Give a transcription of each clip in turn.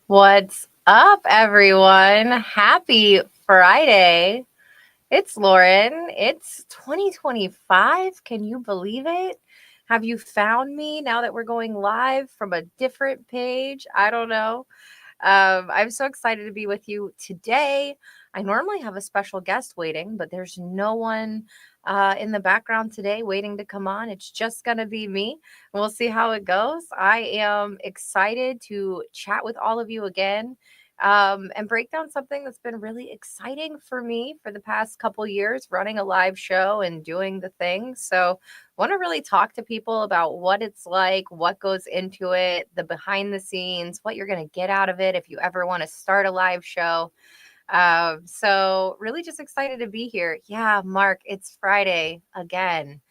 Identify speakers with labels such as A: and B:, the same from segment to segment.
A: What's up, everyone? Happy Friday. It's Lauren. It's 2025. Can you believe it? Have you found me now that we're going live from a different page? I don't know. I'm so excited to be with you today. I normally have a special guest waiting, but there's no one in the background today waiting to come on. It's just going to be me. We'll see how it goes. I am excited to chat with all of you again. And break down something that's been really exciting for me for the past couple years, running a live show and doing the thing. So, want to really talk to people about what it's like, what goes into it, the behind the scenes, what you're going to get out of it if you ever want to start a live show. So really just excited to be here. Yeah, Mark, it's Friday again.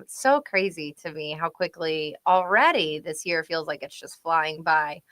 A: So crazy to me how quickly already this year feels like it's just flying by.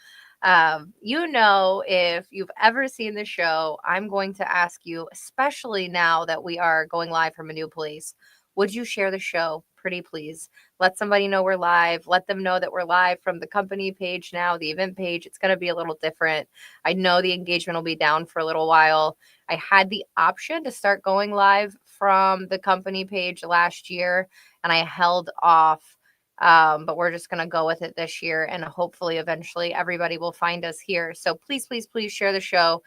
A: If you've ever seen the show, I'm going to ask you, especially now that we are going live from a new place, would you share the show? Pretty please. Let somebody know we're live. Let them know that we're live from the company page now, the event page. It's going to be a little different. I know the engagement will be down for a little while. I had the option to start going live from the company page last year, and I held off, but we're just going to go with it this year, and hopefully eventually everybody will find us here. So please, please, please share the show.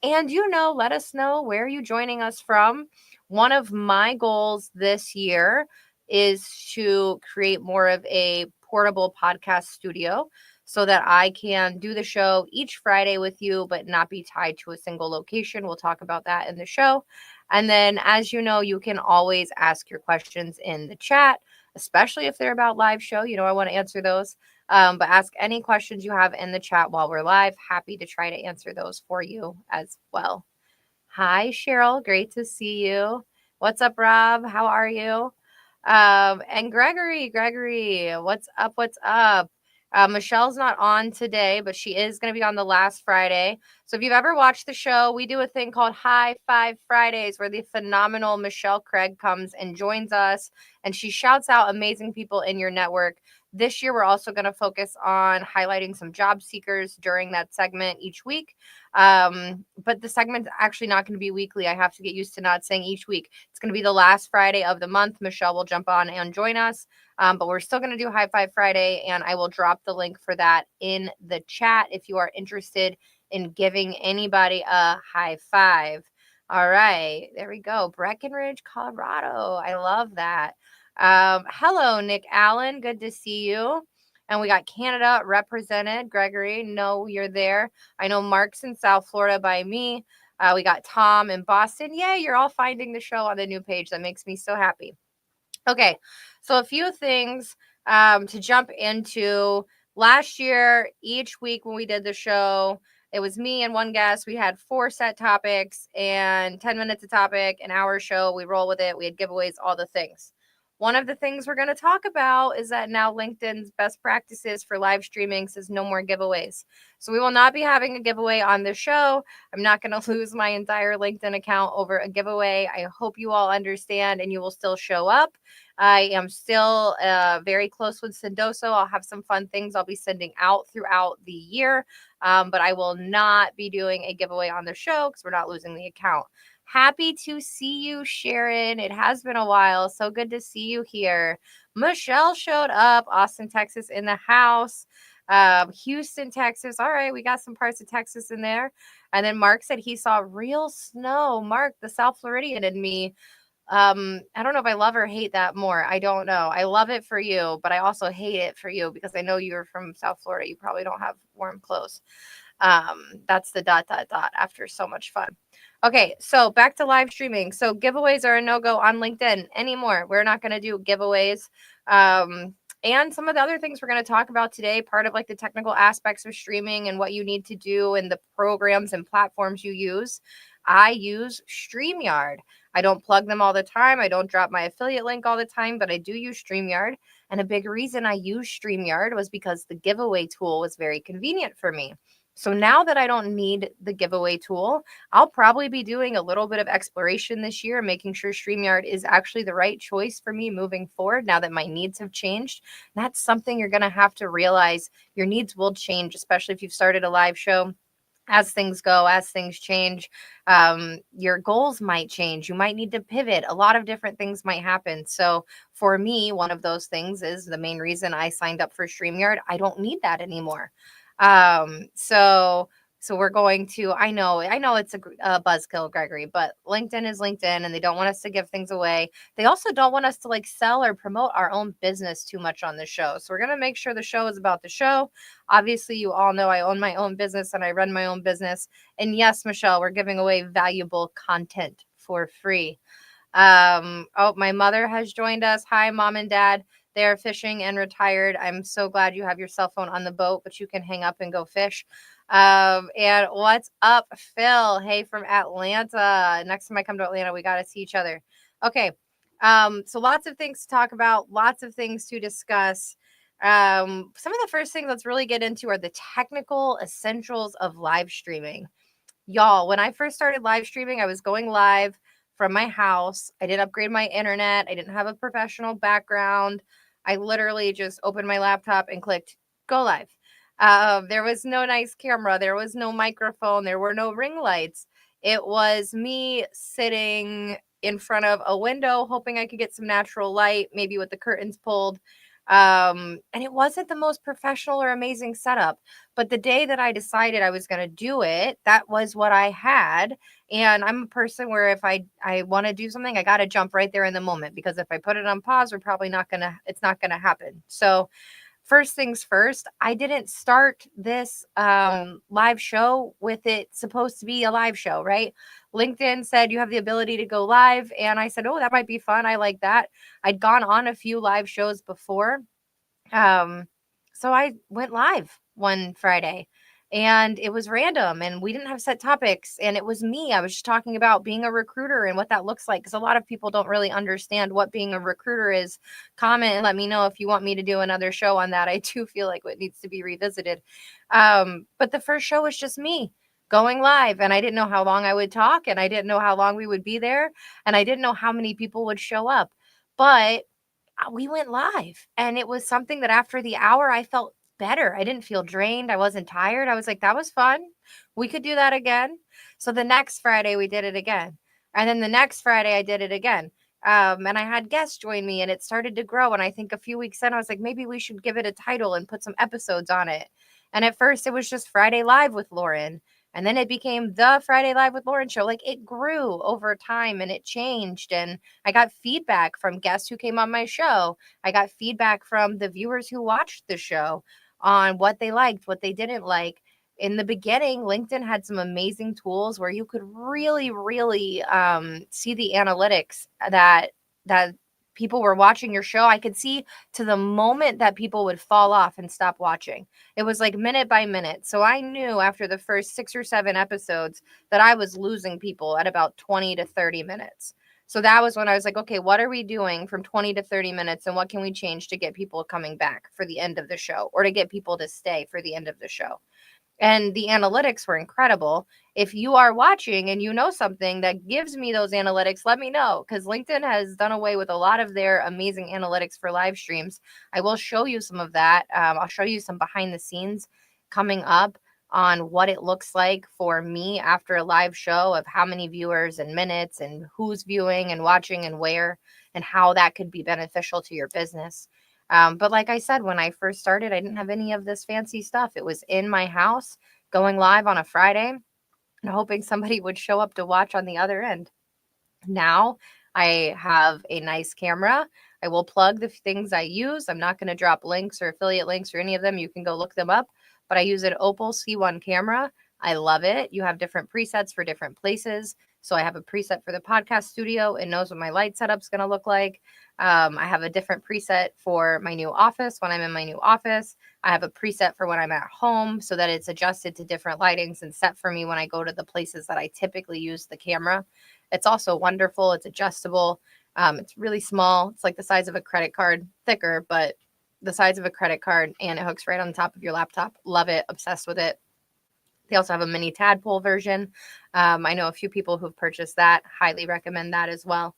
A: And let us know where you're joining us from. One of my goals this year is to create more of a portable podcast studio so that I can do the show each Friday with you, but not be tied to a single location. We'll talk about that in the show. And then, as you know, you can always ask your questions in the chat, especially if they're about live show. I want to answer those. But ask any questions you have in the chat while we're live. Happy to try to answer those for you as well. Hi, Cheryl. Great to see you. What's up, Rob? How are you? And Gregory, what's up? What's up? Michelle's not on today, but she is going to be on the last Friday. So if you've ever watched the show, we do a thing called High Five Fridays where the phenomenal Michelle Craig comes and joins us, and she shouts out amazing people in your network. This year, we're also going to focus on highlighting some job seekers during that segment each week. But the segment's actually not going to be weekly. I have to get used to not saying each week. It's going to be the last Friday of the month. Michelle will jump on and join us. But we're still going to do High Five Friday, and I will drop the link for that in the chat if you are interested in giving anybody a high five. All right, there we go. Breckenridge, Colorado. I love that. Hello, Nick Allen. Good to see you. And we got Canada represented. Gregory, know you're there. I know Mark's in South Florida by me. We got Tom in Boston. Yay, you're all finding the show on the new page. That makes me so happy. Okay, so a few things to jump into. Last year, each week when we did the show, it was me and one guest. We had 4 set topics and 10 minutes a topic, an hour show. We roll with it. We had giveaways, all the things. One of the things we're going to talk about is that now LinkedIn's best practices for live streaming says no more giveaways. So we will not be having a giveaway on the show. I'm not going to lose my entire LinkedIn account over a giveaway. I hope you all understand and you will still show up. I am still very close with Sendoso. I'll have some fun things I'll be sending out throughout the year, but I will not be doing a giveaway on the show because we're not losing the account. Happy to see you, Sharon. It has been a while. So good to see you here. Michelle showed up. Austin, Texas in the house. Houston, Texas. All right, we got some parts of Texas in there. And then Mark said he saw real snow. Mark, the South Floridian in me. I don't know if I love or hate that more. I don't know. I love it for you, but I also hate it for you because I know you're from South Florida. You probably don't have warm clothes. That's the ... after so much fun. Okay, so back to live streaming. So giveaways are a no-go on LinkedIn anymore. We're not going to do giveaways. And some of the other things we're going to talk about today, part of like the technical aspects of streaming and what you need to do and the programs and platforms you use. I use StreamYard. I don't plug them all the time. I don't drop my affiliate link all the time, but I do use StreamYard. And a big reason I use StreamYard was because the giveaway tool was very convenient for me. So now that I don't need the giveaway tool, I'll probably be doing a little bit of exploration this year, making sure StreamYard is actually the right choice for me moving forward now that my needs have changed. That's something you're going to have to realize. Your needs will change, especially if you've started a live show. As things go, as things change, your goals might change. You might need to pivot. A lot of different things might happen. So for me, one of those things is the main reason I signed up for StreamYard. I don't need that anymore. So we're going to. I know it's a buzzkill, Gregory, but LinkedIn is LinkedIn, and they don't want us to give things away. They also don't want us to like sell or promote our own business too much on the show. So we're gonna make sure the show is about the show. Obviously, you all know I own my own business and I run my own business. And yes, Michelle, we're giving away valuable content for free. Oh, my mother has joined us. Hi, mom and dad. They're fishing and retired. I'm so glad you have your cell phone on the boat, but you can hang up and go fish. And what's up, Phil? Hey, from Atlanta. Next time I come to Atlanta, we got to see each other. Okay. So lots of things to talk about, lots of things to discuss. Some of the first things let's really get into are the technical essentials of live streaming. Y'all, when I first started live streaming, I was going live from my house. I didn't upgrade my internet. I didn't have a professional background. I literally just opened my laptop and clicked go live. There was no nice camera. There was no microphone. There were no ring lights. It was me sitting in front of a window, hoping I could get some natural light, maybe with the curtains pulled. And it wasn't the most professional or amazing setup. But the day that I decided I was going to do it, that was what I had. And I'm a person where if I want to do something, I got to jump right there in the moment, because if I put it on pause, it's not going to happen. So first things first, I didn't start this live show with it supposed to be a live show, right? LinkedIn said you have the ability to go live. And I said, oh, that might be fun. I like that. I'd gone on a few live shows before. Um, so I went live one Friday and it was random and we didn't have set topics and it was me. I was just talking about being a recruiter and what that looks like, because a lot of people don't really understand what being a recruiter is. Comment and let me know if you want me to do another show on that. I do feel like it needs to be revisited. But the first show was just me going live, and I didn't know how long I would talk, and I didn't know how long we would be there, and I didn't know how many people would show up. But we went live and it was something that after the hour I felt better. I didn't feel drained. I wasn't tired. I was like, that was fun. We could do that again. So the next Friday we did it again. And then the next Friday I did it again. And I had guests join me and it started to grow. And I think a few weeks in, I was like, maybe we should give it a title and put some episodes on it. And at first it was just Friday Live with Lauren. And then it became the Friday Live with Lauren show. Like it grew over time and it changed. And I got feedback from guests who came on my show. I got feedback from the viewers who watched the show on what they liked, what they didn't like. In the beginning, LinkedIn had some amazing tools where you could really, really see the analytics that people were watching your show. I could see to the moment that people would fall off and stop watching. It was like minute by minute. So I knew after the first 6 or 7 episodes that I was losing people at about 20 to 30 minutes. So that was when I was like, okay, what are we doing from 20 to 30 minutes and what can we change to get people coming back for the end of the show or to get people to stay for the end of the show? And the analytics were incredible. If you are watching and you know something that gives me those analytics, let me know, because LinkedIn has done away with a lot of their amazing analytics for live streams. I will show you some of that. I'll show you some behind the scenes coming up on what it looks like for me after a live show, of how many viewers and minutes and who's viewing and watching and where, and how that could be beneficial to your business. But like I said, when I first started, I didn't have any of this fancy stuff. It was in my house going live on a Friday and hoping somebody would show up to watch on the other end. Now I have a nice camera. I will plug the things I use. I'm not going to drop links or affiliate links or any of them. You can go look them up. But I use an Opal C1 camera. I love it. You have different presets for different places. So I have a preset for the podcast studio. It knows what my light setup's going to look like. I have a different preset for my new office when I'm in my new office. I have a preset for when I'm at home so that it's adjusted to different lightings and set for me when I go to the places that I typically use the camera. It's also wonderful. It's adjustable. It's really small. It's like the size of a credit card, thicker, but the size of a credit card, and it hooks right on the top of your laptop. Love it. Obsessed with it. They also have a mini tadpole version. I know a few people who've purchased that. Highly recommend that as well.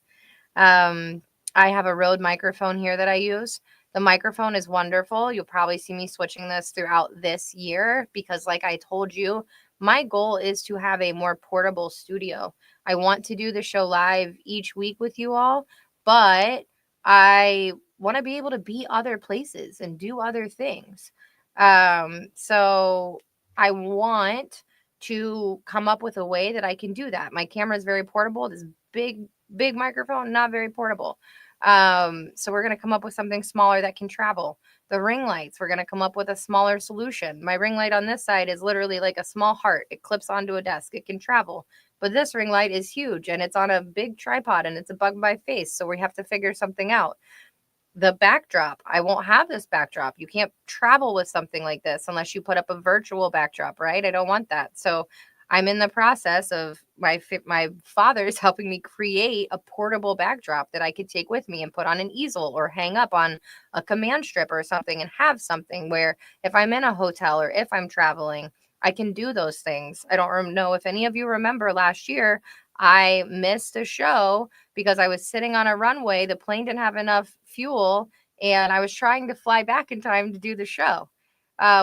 A: Um, I have a Rode microphone here that I use. The microphone is wonderful. You'll probably see me switching this throughout this year because, like I told you, my goal is to have a more portable studio. I want to do the show live each week with you all, but I want to be able to be other places and do other things. So I want to come up with a way that I can do that. My camera is very portable. This big microphone, not very portable. So we're going to come up with something smaller that can travel. The ring lights, we're going to come up with a smaller solution. My ring light on this side is literally like a small heart. It clips onto a desk. It can travel. But this ring light is huge and it's on a big tripod and it's a bug by face. So we have to figure something out. The backdrop, I won't have this backdrop. You can't travel with something like this unless you put up a virtual backdrop, right? I don't want that. So I'm in the process of my father's helping me create a portable backdrop that I could take with me and put on an easel or hang up on a command strip or something and have something where if I'm in a hotel or if I'm traveling, I can do those things. I don't know if any of you remember last year, I missed a show because I was sitting on a runway. The plane didn't have enough fuel and I was trying to fly back in time to do the show.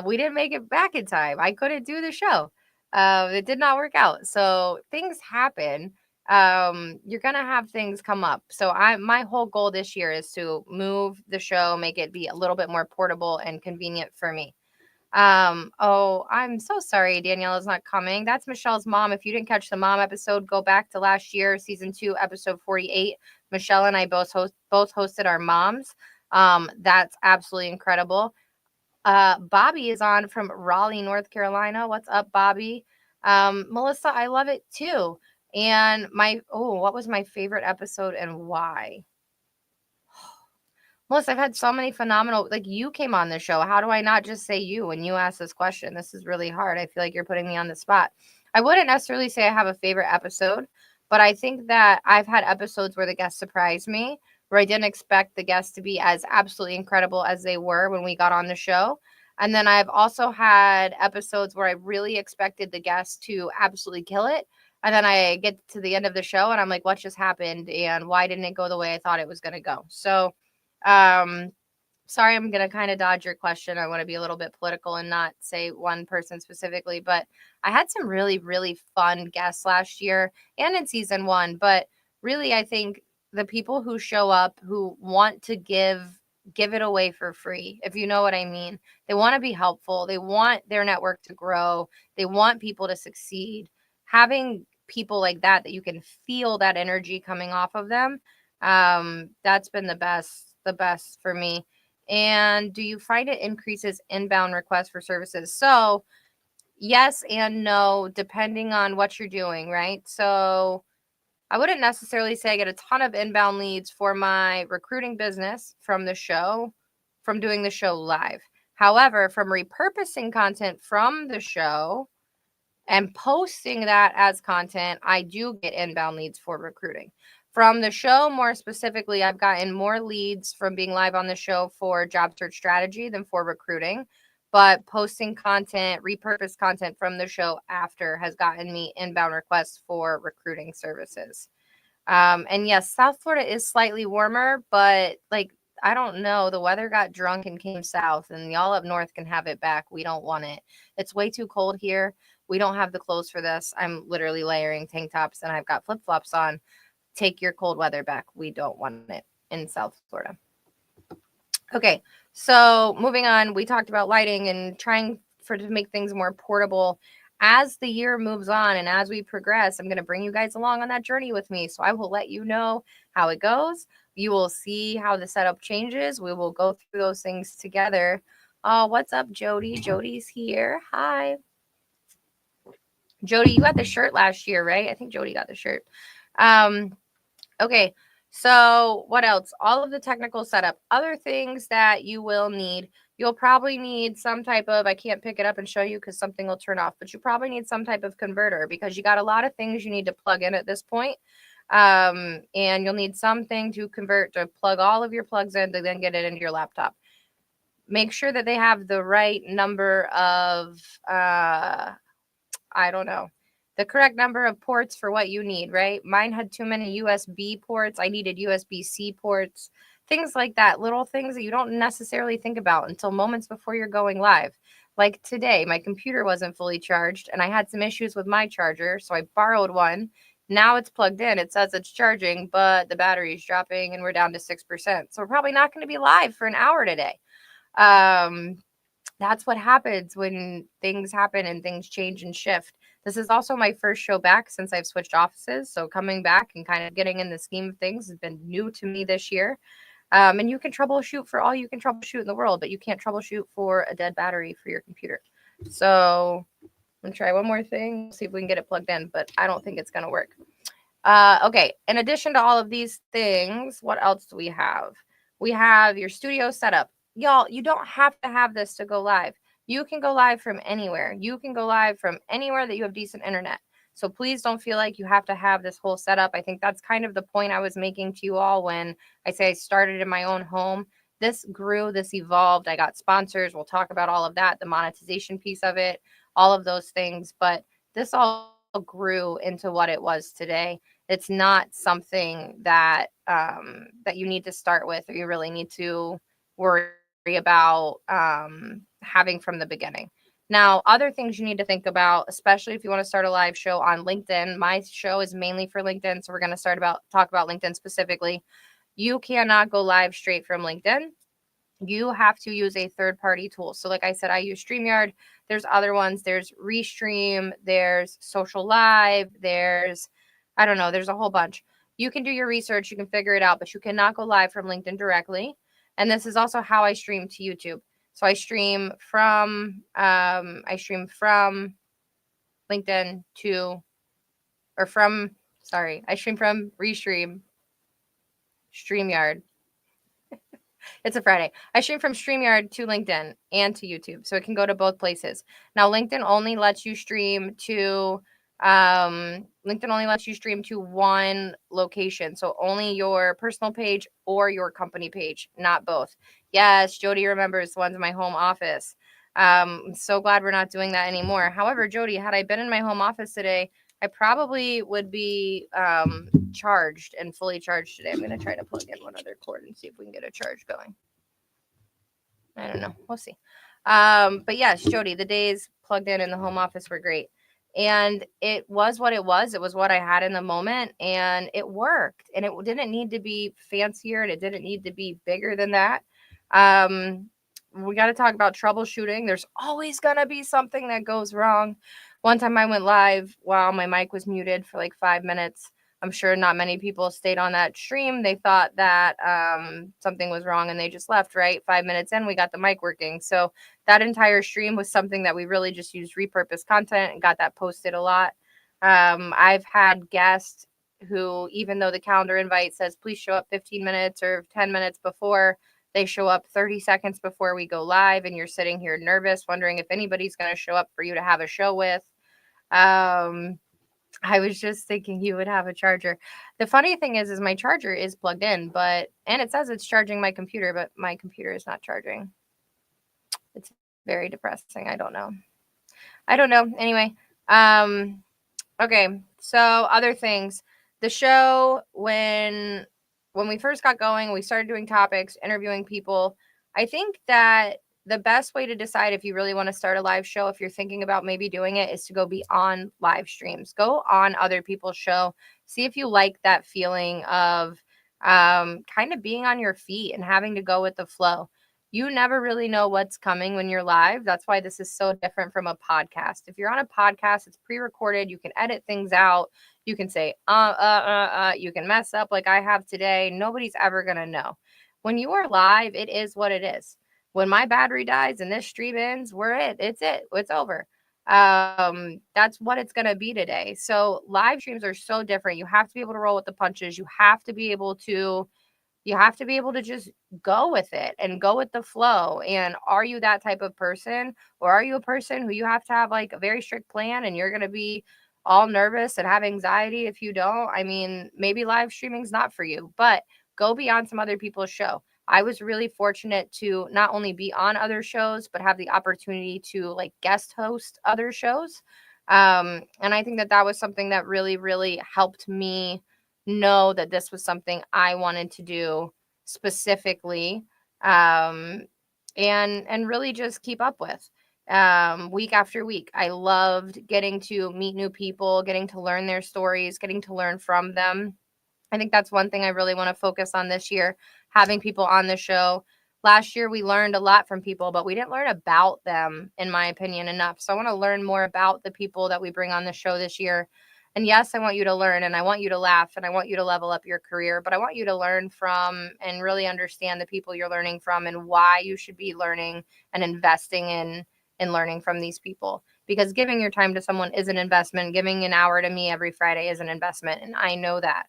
A: We didn't make it back in time. I couldn't do the show. It did not work out. So things happen. You're going to have things come up. So my whole goal this year is to move the show, make it be a little bit more portable and convenient for me. Oh, I'm so sorry Daniela's not coming. That's Michelle's mom. If you didn't catch the mom episode, go back to last year, season 2, episode 48. Michelle and I both hosted our moms. That's absolutely incredible. Bobby is on from Raleigh, North Carolina. What's up, Bobby? Melissa, I love it too. And what was my favorite episode and why? Melissa, I've had so many phenomenal, like you came on the show. How do I not just say you when you ask this question? This is really hard. I feel like you're putting me on the spot. I wouldn't necessarily say I have a favorite episode, but I think that I've had episodes where the guests surprised me, where I didn't expect the guests to be as absolutely incredible as they were when we got on the show. And then I've also had episodes where I really expected the guests to absolutely kill it. And then I get to the end of the show and I'm like, what just happened? And why didn't it go the way I thought it was going to go? So, sorry, I'm going to kind of dodge your question. I want to be a little bit political and not say one person specifically, but I had some really, really fun guests last year and in season 1. But really, I think the people who show up who want to give it away for free, if you know what I mean. They want to be helpful. They want their network to grow. They want people to succeed. Having people like that you can feel that energy coming off of them, that's been the best for me. And do you find it increases inbound requests for services? So yes and no, depending on what you're doing, right? So I wouldn't necessarily say I get a ton of inbound leads for my recruiting business from the show, from doing the show live. However, from repurposing content from the show and posting that as content, I do get inbound leads for recruiting. From the show, more specifically, I've gotten more leads from being live on the show for job search strategy than for recruiting. But posting content, repurposed content from the show after has gotten me inbound requests for recruiting services. And yes, South Florida is slightly warmer, but I don't know. The weather got drunk and came south, and y'all up north can have it back. We don't want it. It's way too cold here. We don't have the clothes for this. I'm literally layering tank tops and I've got flip flops on. Take your cold weather back. We don't want it in South Florida. Okay, so moving on, we talked about lighting and trying to make things more portable. As the year moves on and as we progress, I'm going to bring you guys along on that journey with me. So I will let you know how it goes. You will see how the setup changes. We will go through those things together. Oh, what's up, Jody? Jody's here. Hi. Jody, you got the shirt last year, right? I think Jody got the shirt. Okay, so what else? All of the technical setup. Other things that you will need. You'll probably need some type of, I can't pick it up and show you because something will turn off, but you probably need some type of converter because you got a lot of things you need to plug in at this point. And you'll need something to convert, to plug all of your plugs in to then get it into your laptop. Make sure that they have the right number of I don't know. The correct number of ports for what you need, right? Mine had too many USB ports. I needed USB-C ports, things like that, little things that you don't necessarily think about until moments before you're going live. Like today, my computer wasn't fully charged and I had some issues with my charger, so I borrowed one. Now it's plugged in. It says it's charging, but the battery is dropping and we're down to 6%. So we're probably not going to be live for an hour today. Um, that's what happens when things happen and things change and shift. This is also my first show back since I've switched offices. So coming back and kind of getting in the scheme of things has been new to me this year. And you can troubleshoot for all you can troubleshoot in the world, but you can't troubleshoot for a dead battery for your computer. So I'm going to try one more thing, see if we can get it plugged in, but I don't think it's going to work. Okay, in addition to all of these things, what else do we have? We have your studio setup. Y'all, you don't have to have this to go live. You can go live from anywhere. You can go live from anywhere that you have decent internet. So please don't feel like you have to have this whole setup. I think that's kind of the point I was making to you all when I say I started in my own home. This grew, this evolved. I got sponsors. We'll talk about all of that, the monetization piece of it, all of those things. But this all grew into what it was today. It's not something that that you need to start with or you really need to worry about having from the beginning. Now, other things you need to think about, especially if you want to start a live show on LinkedIn. My show is mainly for LinkedIn, so we're going to talk about LinkedIn specifically. You cannot go live straight from LinkedIn. You have to use a third-party tool. So like I said, I use StreamYard. There's other ones. There's Restream. There's Social Live. There's, I don't know, there's a whole bunch. You can do your research. You can figure it out, but you cannot go live from LinkedIn directly. And this is also how I stream to YouTube. So I stream from LinkedIn to, or from, sorry, I stream from Restream, StreamYard. It's a Friday. I stream from StreamYard to LinkedIn and to YouTube, so it can go to both places. Now, LinkedIn only lets you stream to one location, so only your personal page or your company page, not both. Yes, Jody remembers the ones in my home office. I'm so glad we're not doing that anymore. However, Jody, had I been in my home office today, I probably would be charged and fully charged today. I'm going to try to plug in one other cord and see if we can get a charge going. I don't know. We'll see. But yes, Jody, the days plugged in the home office were great. And it was what it was. It was what I had in the moment and it worked. And it didn't need to be fancier and it didn't need to be bigger than that. We got to talk about troubleshooting. There's always going to be something that goes wrong. One time I went live while my mic was muted for like 5 minutes. I'm sure not many people stayed on that stream. They thought that something was wrong and they just left, right? 5 minutes in, we got the mic working. So that entire stream was something that we really just used repurposed content and got that posted a lot. I've had guests who, even though the calendar invite says, please show up 15 minutes or 10 minutes before, they show up 30 seconds before we go live and you're sitting here nervous, wondering if anybody's going to show up for you to have a show with. I was just thinking you would have a charger. The funny thing is my charger is plugged in, and it says it's charging my computer, but my computer is not charging. It's very depressing. I don't know. Anyway, okay. So other things, the show, when we first got going, we started doing topics, interviewing people. I think that the best way to decide if you really want to start a live show, if you're thinking about maybe doing it, is to go be on live streams. Go on other people's show. See if you like that feeling of kind of being on your feet and having to go with the flow. You never really know what's coming when you're live. That's why this is so different from a podcast. If you're on a podcast, it's pre-recorded. You can edit things out. You can say, you can mess up like I have today. Nobody's ever going to know. When you are live, it is what it is. When my battery dies and this stream ends, it's over. That's what it's going to be today. So live streams are so different. You have to be able to roll with the punches. You have to be able to just go with it and go with the flow. And are you that type of person, or are you a person who you have to have like a very strict plan and you're going to be all nervous and have anxiety if you don't? I mean, maybe live streaming is not for you, but go be on some other people's show. I was really fortunate to not only be on other shows, but have the opportunity to like guest host other shows. And I think that that was something that really, really helped me know that this was something I wanted to do specifically, um, and really just keep up with week after week. I loved getting to meet new people, getting to learn their stories, getting to learn from them. I think that's one thing I really want to focus on this year, having people on the show. Last year, we learned a lot from people, but we didn't learn about them, in my opinion, enough. So I want to learn more about the people that we bring on the show this year. And yes, I want you to learn and I want you to laugh and I want you to level up your career, but I want you to learn from and really understand the people you're learning from and why you should be learning and investing in learning from these people. Because giving your time to someone is an investment. Giving an hour to me every Friday is an investment. And I know that.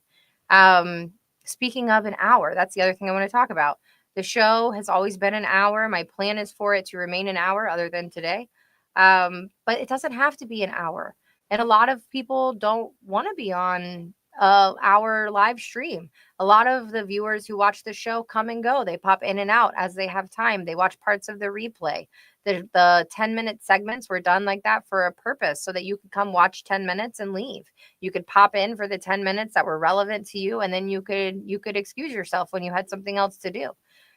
A: Um, Speaking of an hour, that's the other thing I want to talk about. The show has always been an hour. My plan is for it to remain an hour, other than today. But it doesn't have to be an hour. And a lot of people don't want to be on our live stream. A lot of the viewers who watch the show come and go. They pop in and out as they have time. They watch parts of the replay. The 10-minute segments were done like that for a purpose so that you could come watch 10 minutes and leave. You could pop in for the 10 minutes that were relevant to you, and then you could excuse yourself when you had something else to do.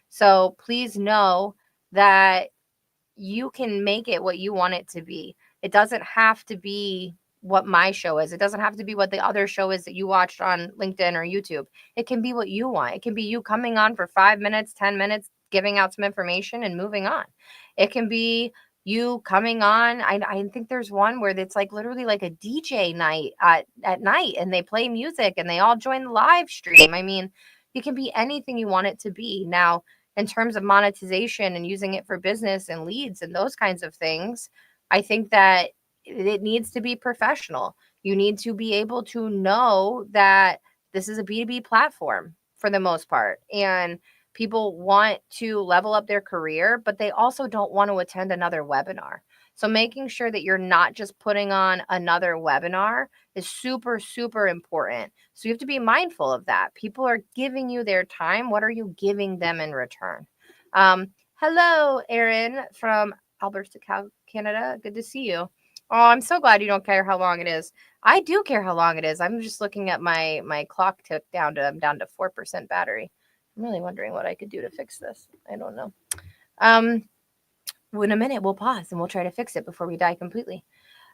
A: So please know that you can make it what you want it to be. It doesn't have to be what my show is. It doesn't have to be what the other show is that you watched on LinkedIn or YouTube. It can be what you want. It can be you coming on for 5 minutes, 10 minutes, giving out some information and moving on. It can be you coming on. I think there's one where it's like literally like a DJ night at night and they play music and they all join the live stream. I mean, it can be anything you want it to be. Now, in terms of monetization and using it for business and leads and those kinds of things, I think that it needs to be professional. You need to be able to know that this is a B2B platform for the most part. And people want to level up their career, but they also don't want to attend another webinar. So making sure that you're not just putting on another webinar is super, super important. So you have to be mindful of that. People are giving you their time. What are you giving them in return? Hello, Erin from Alberta, Canada. Good to see you. Oh, I'm so glad you don't care how long it is. I do care how long it is. I'm just looking at my clock tick down to I'm down to 4% battery. I'm really wondering what I could do to fix this. I don't know. Um, in a minute, we'll pause and we'll try to fix it before we die completely.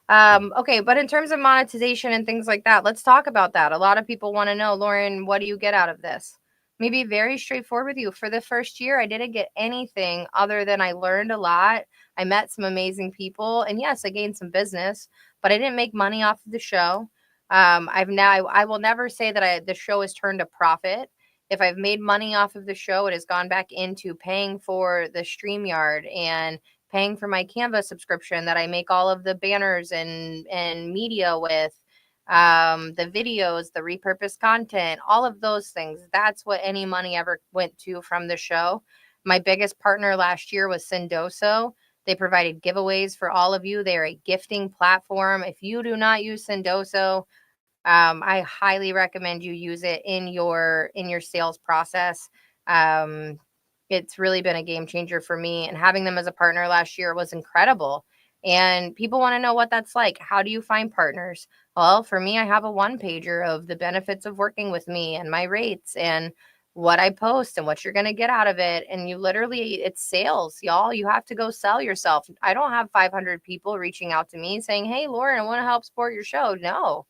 A: Okay, but in terms of monetization and things like that, let's talk about that. A lot of people want to know, Lauren, what do you get out of this? Maybe very straightforward with you. For the first year, I didn't get anything other than I learned a lot. I met some amazing people, and yes, I gained some business, but I didn't make money off of the show. I will never say that the show has turned a profit. If I've made money off of the show, it has gone back into paying for the StreamYard and paying for my Canva subscription that I make all of the banners and media with, the videos, the repurposed content, all of those things. That's what any money ever went to from the show. My biggest partner last year was Sendoso. They provided giveaways for all of you. They're a gifting platform. If you do not use Sendoso, I highly recommend you use it in your sales process. Um, it's really been a game changer for me, and having them as a partner last year was incredible. And people want to know what that's like. How do you find partners? Well, for me, I have a one pager of the benefits of working with me and my rates and what I post and what you're going to get out of it. And you literally, it's sales, y'all. You have to go sell yourself. I don't have 500 people reaching out to me saying, "Hey, Lauren, I want to help support your show." No,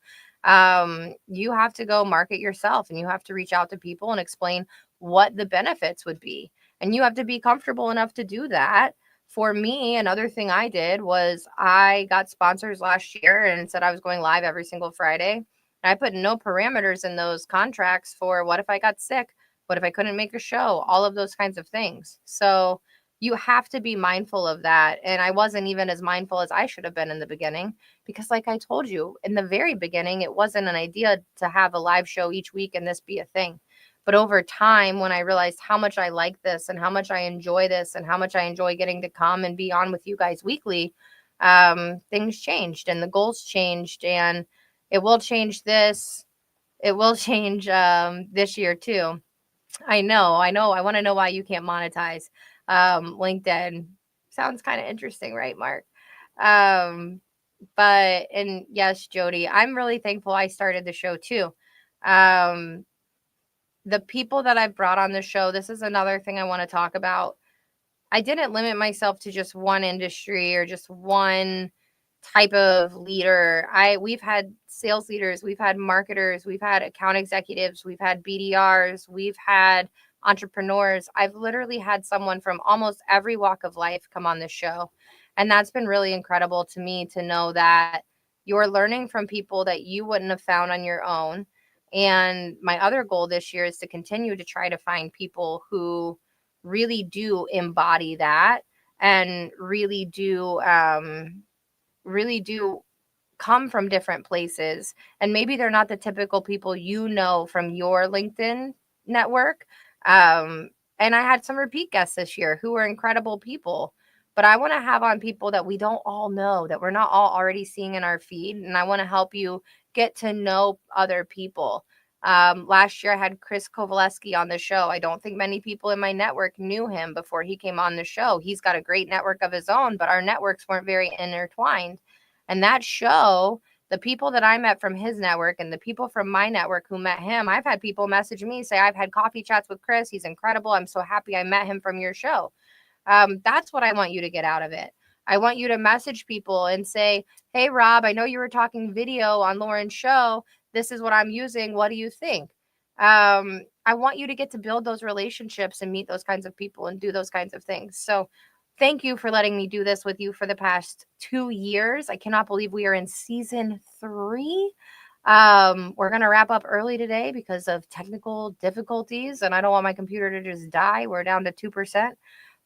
A: you have to go market yourself and you have to reach out to people and explain what the benefits would be. And you have to be comfortable enough to do that. For me, another thing I did was I got sponsors last year and said I was going live every single Friday. And I put no parameters in those contracts for what if I got sick? What if I couldn't make a show? All of those kinds of things. So you have to be mindful of that. And I wasn't even as mindful as I should have been in the beginning because, like I told you in the very beginning, it wasn't an idea to have a live show each week and this be a thing. But over time, when I realized how much I like this and how much I enjoy this and how much I enjoy getting to come and be on with you guys weekly, things changed and the goals changed, and it will change this. It will change this year too. I know. I want to know why you can't monetize. LinkedIn sounds kind of interesting, right, Mark? Um, But, and yes, Jody, I'm really thankful I started the show too. Um, the people that I've brought on the show, this is another thing I want to talk about. I didn't limit myself to just one industry or just one type of leader. We've had sales leaders, we've had marketers, we've had account executives, we've had BDRs, we've had entrepreneurs. I've literally had someone from almost every walk of life come on this show. And that's been really incredible to me to know that you're learning from people that you wouldn't have found on your own. And my other goal this year is to continue to try to find people who really do embody that and really do come from different places, and maybe they're not the typical people you know from your LinkedIn network. um, and I had some repeat guests this year who were incredible people, but I want to have on people that we don't all know, that we're not all already seeing in our feed, and I want to help you get to know other people. Last year I had Chris Kovaleski on the show. I don't think many people in my network knew him before he came on the show. He's got a great network of his own, but our networks weren't very intertwined. And that show, the people that I met from his network and the people from my network who met him, I've had people message me, say, I've had coffee chats with Chris. He's incredible. I'm so happy I met him from your show. That's what I want you to get out of it. I want you to message people and say, hey, Rob, I know you were talking video on Lauren's show. This is what I'm using. What do you think? I want you to get to build those relationships and meet those kinds of people and do those kinds of things. So thank you for letting me do this with you for the past 2 years. I cannot believe we are in season 3. We're going to wrap up early today because of technical difficulties, and I don't want my computer to just die. We're down to 2%.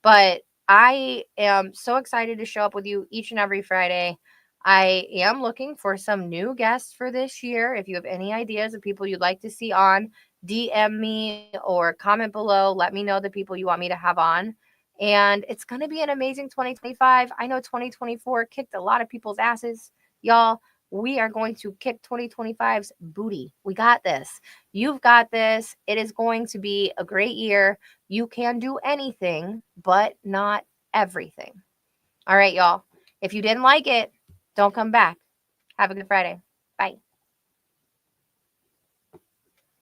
A: But I am so excited to show up with you each and every Friday. I am looking for some new guests for this year. If you have any ideas of people you'd like to see on, DM me or comment below. Let me know the people you want me to have on. And it's going to be an amazing 2025. I know 2024 kicked a lot of people's asses. Y'all, we are going to kick 2025's booty. We got this. You've got this. It is going to be a great year. You can do anything, but not everything. All right, y'all. If you didn't like it, don't come back. Have a good Friday. Bye.